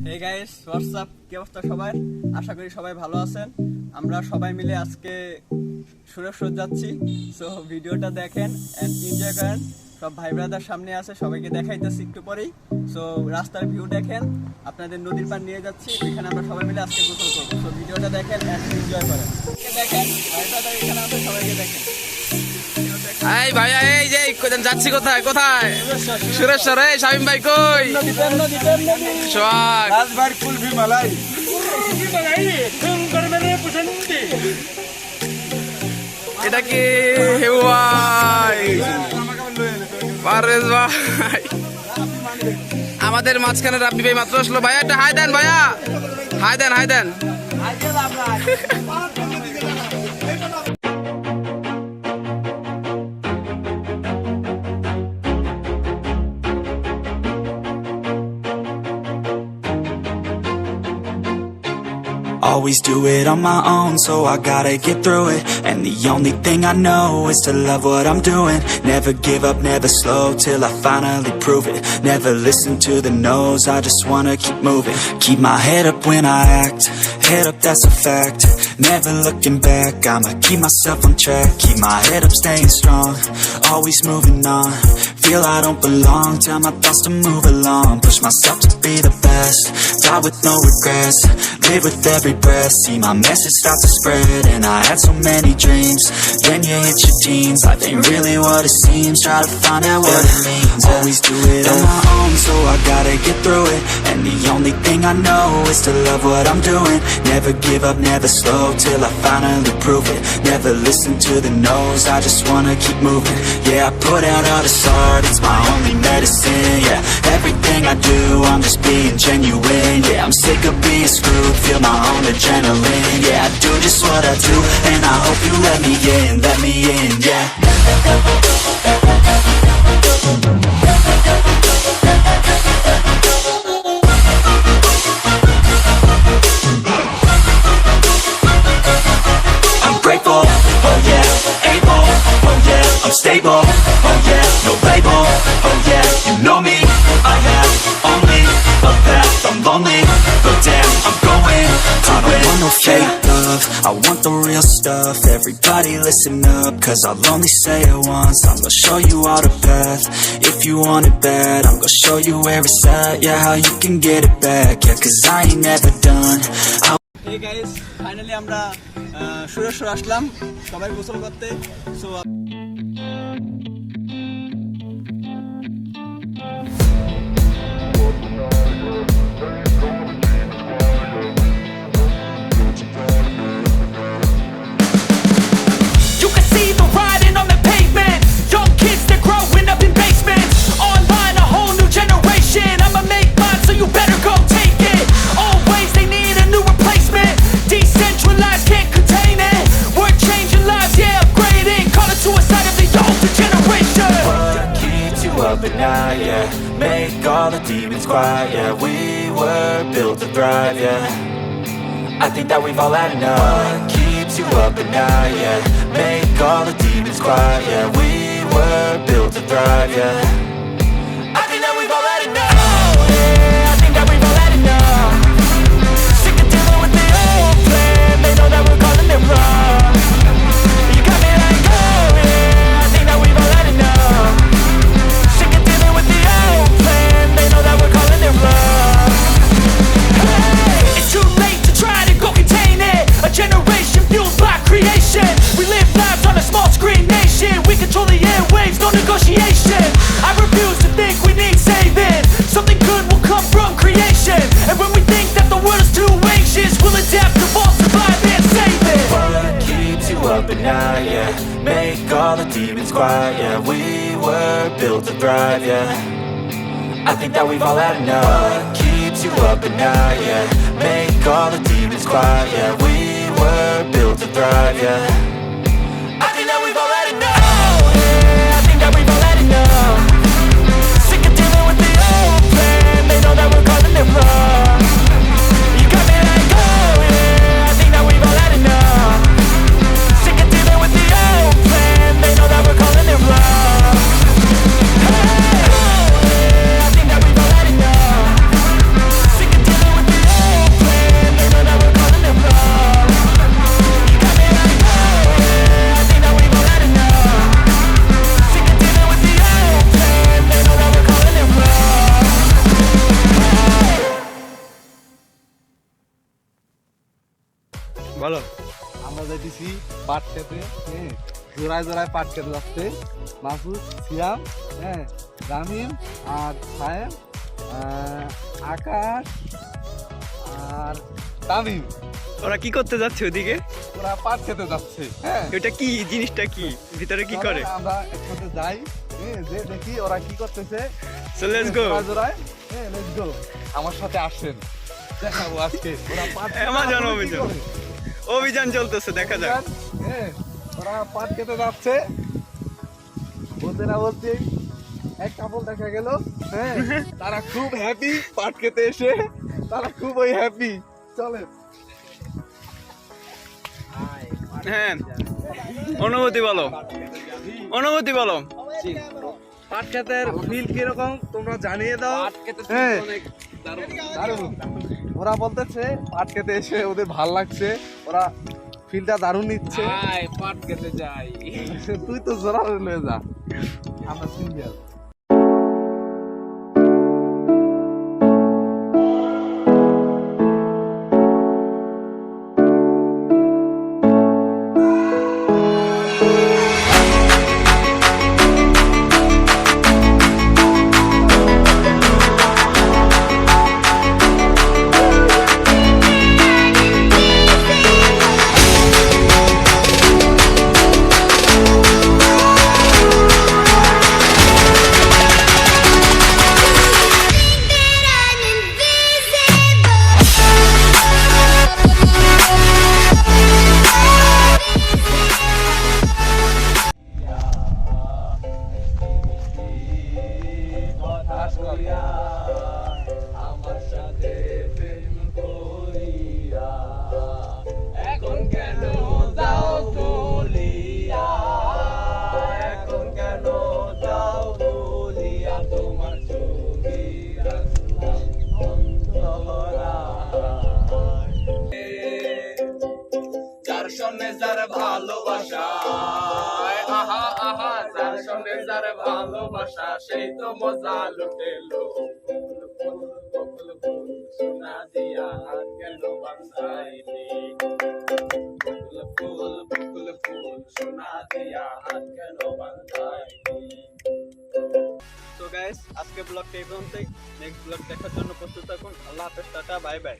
Hey guys WhatsApp, কি অবস্থা সবার? আশা করি সবাই ভালো আছেন। আমরা সবাই মিলে আজকে সুরেশ্বর যাচ্ছি। সো ভিডিওটা দেখেন এন্ড এনজয় করেন। সব ভাই ব্রাদার সামনে আছে, সবাইকে দেখাইতেছি একটু পরেই। সো রাস্তার ভিউ দেখেন, আপনাদের নদীর পার নিয়ে যাচ্ছি, এখানে আমরা সবাই মিলে আজকে গোসল করবো। সো ভিডিওটা দেখেন এন্ড এনজয় করেন। দেখেন ভাই ব্রাদার এখানে আছে, সবাইকে দেখেন। এই ভাইয়া, এই যে যাচ্ছি কোথায় কোথায়? সুরেশ্বর। এই শামিম ভাই কই? সোহাগ রাজবাড় কুলফি মালাই এটা কি ভাই? পারভেজ ভাই আমাদের মাঝখানে রাব্বি ভাই মাত্র আসলো। ভাইয়া একটা হাই দেন, ভাইয়া হাই দেন, হাই দেন। Always do it on my own, so I gotta get through it. And the only thing I know is to love what I'm doing. Never give up, never slow, till I finally prove it. Never listen to the no's, I just wanna keep moving. Keep my head up when I act, head up, that's a fact. Never looking back, I'ma keep myself on track. Keep my head up, staying strong, always moving on. Feel I don't belong, tell my thoughts to move along. Push myself to be the best, die with no regrets. Live with every breath, see my message start to spread. And I had so many dreams, then you hit your teens. Life ain't really what it seems, try to find out what it means. Always do it on my own, so I gotta get through it. And the only thing I know is to love what I'm doing. Never give up, never slow, till I finally prove it. Never listen to the no's, I just wanna keep moving. Yeah, I put out all this art, it's my only medicine. Yeah, everything I do, I'm just being genuine. Yeah, I'm sick of being screwed, feel my own adrenaline. Yeah, I do just what I do, and I hope you let me in, yeah. I'm grateful, oh yeah, able, oh yeah, I'm stable, oh yeah, no label, oh yeah, you know me, I have only a path, I'm lonely, but damn, I'm going to win. I don't want no fake love, I want the real stuff. Everybody listen up, cause I'll only say it once. I'm gonna show you all the path, if you want it bad. I'm gonna show you where it's at, yeah, how you can get it back. Yeah, cause I ain't never done. Hey guys, finally আমরা সুরেশ্বর আসলাম সবাই গোসল করতে। So You can see the writing on the pavement. Young kids, they're growing up in basements. Online, a whole new generation. I'ma make mine, so you better go take it. Always, they need a new replacement. Decentralized, can't contain it. We're changing lives, yeah, upgrading. Call it suicide of the older generation. What keeps you up at night, yeah? Make all the demons quiet, yeah. We were built to thrive, yeah. I think that we've all had enough. What keeps you up at night, yeah? Make all the demons quiet, yeah. We were built to thrive, yeah. I think that we've all had enough. Yeah, I think that we've all had enough. Sick of dealing with the old plan. They know that we're calling it wrong. You got me like, oh yeah, I think that we've all had enough. Sick of dealing with the old plan. They know that we're calling it wrong. Hey, it's too late to try to go contain it. A generation fueled by creation. We live lives on a small screen nation. We control the airwaves, no negotiation. I refuse to think we need saving. Something good will come from creation. And when we think that the world is too anxious, we'll adapt, evolve, survive and save it. What keeps you up at night, yeah? Make all the demons quiet, yeah. We were built to thrive, yeah. I think that we've all had enough. What keeps you up at night, yeah? Make all the demons quiet, yeah. We were built to thrive, yeah. I think that we've all had enough. Oh yeah, I think that we've all had enough. Sick of dealing with the old plan. They know that we're calling it wrong. You got me like, oh yeah, I think that we've all had enough. Sick of dealing with the old plan. They know that we're calling it wrong. Hey, oh yeah, I think that we've all had enough. Sick of dealing with বলো। আমরা যাইতেছি পাট খেতে, হ্যাঁ, জোড়ায় জোড়ায় পাট খেতে যাচ্ছে মাসুদ, সিয়াম, হ্যাঁ, রামিম আর সায়েম, আকাশ আর তামিম। ওরা কি করতে যাচ্ছে ওদিকে? ওরা পাট খেতে যাচ্ছে, হ্যাঁ। এটা কি জিনিসটা, কি ভিতরে কি করে? চলো আমরা একসাথে যাই, হ্যাঁ, যে দেখি ওরা কি করতেছে। So let's go. জোড়ায় জোড়ায়, হ্যাঁ, লেটস গো। আমার সাথে আসেন, দেখাবো আজকে ওরা পাট খেতে অভিযান, কি অভিযান। করে। অভিযান চলতেছে, দেখা যাক। হ্যাঁ, ওরা পাট খেতে যাচ্ছে, বলতে না বলতে এক কাপল দেখা গেল, হ্যাঁ, তারা খুব হ্যাপি পাট খেতে এসে, তারা খুবই হ্যাপি। চলে হ্যাঁ, অনুভূতি বলো, অনুভূতি বলো। পাট খেতের ফিল কিরকম তোমরা জানিয়ে দাও। হ্যাঁ, দারুণ। ওরা বলতেছে পাট খেতে এসে ওদের ভাল লাগছে, ওরা ফিলটা দারুণ নিচ্ছে। পাট খেতে যাই। তুই তো জোরা লয়ে যা, আমরা সিঙ্গেল। যার সঙ্গে যার ভালোবাসা, আহা আহা, যার সঙ্গে যার ভালোবাসা, সেই তো মজা লুটেলো। সোনা দিয়া হাত কেন বাঁচাইলি, ফুল ফুল ফুল, সোনা দিয়া হাত কেন বাঁচাইলি। তো গাইস, আজকে ব্লগটা এই পর্যন্তই। নেক্সট ব্লগ দেখার জন্য প্রস্তুত থাকুন। আল্লাহ হাফেজ, টাটা, বাই বাই।